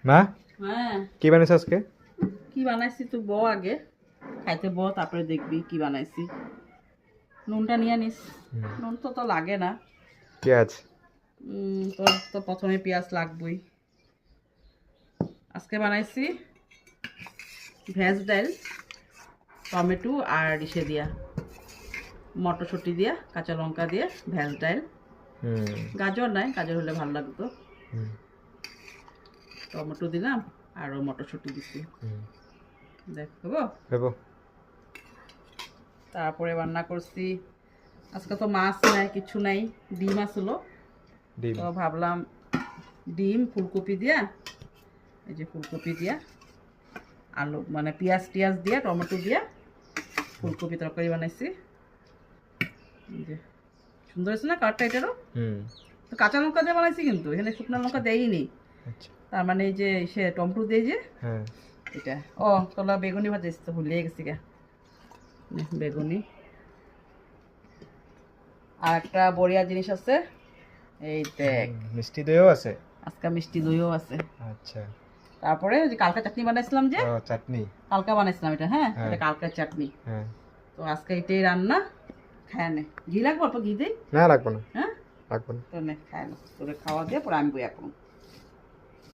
মা হ্যাঁ কি বানাইছ আজকে? কি বানাইছি তুই বউ আগে খাইতে বউ তারপরে দেখবি কি বানাইছি। নুনটা নিয়ে নিস। নুন তো লাগে না। পেঁয়াজ। তোর তো প্রথমে পেঁয়াজ লাগবেই। আজকে বানাইছি ভেজ ডাল, টমেটো আর ইসে দিয়া মটরশুঁটি দিয়া কাঁচা লঙ্কা দিয়ে ভেজ ডাল। গাজর নাই, গাজর হলে ভালো লাগতো। টমেটো দিলাম আর মটরশুঁটি দিছি। দেখবো। তারপরে রান্না করছি আজকে তো মাছ নাই, কিছু নাই, ডিম আসলো। তো ভাবলাম ডিম ফুলকপি দিয়া, এই যে ফুলকপি দিয়া আলু মানে পেঁয়াজ টিয়াজ দিয়া টমেটো দিয়া ফুলকপি তরকারি বানাইছি। সুন্দর হয়েছে না কালারটা এটারও? তো কাঁচা লঙ্কা দিয়ে বানাইছি, কিন্তু এখানে শুকনো লঙ্কা দেয়নি। তার মানে এই যে সে টমেটো দিয়ে যে এটা। ও তোলা বেগুনি ভাজাইছি তো ভুলিয়ে গেছি গা। বেগুনি আর একটা বড়িয়া জিনিস আছে, এই দেখ মিষ্টি দইও আছে। আজকে মিষ্টি দইও আছে। আচ্ছা। তারপরে যে কালকা চাটনি বানাইছিলাম, যে চাটনি কালকা বানাইছিলাম এটা। হ্যাঁ এটা কালকার চাটনি। তো আজকে এটাই রান্না। খায় নে। ঘি লাগবে অল্প ঘি দেই? না লাগবে না। হ্যাঁ লাগবে না। তো নে খায় না, তোরে খাওয়া দিয়ে পরে আমি বই এখন।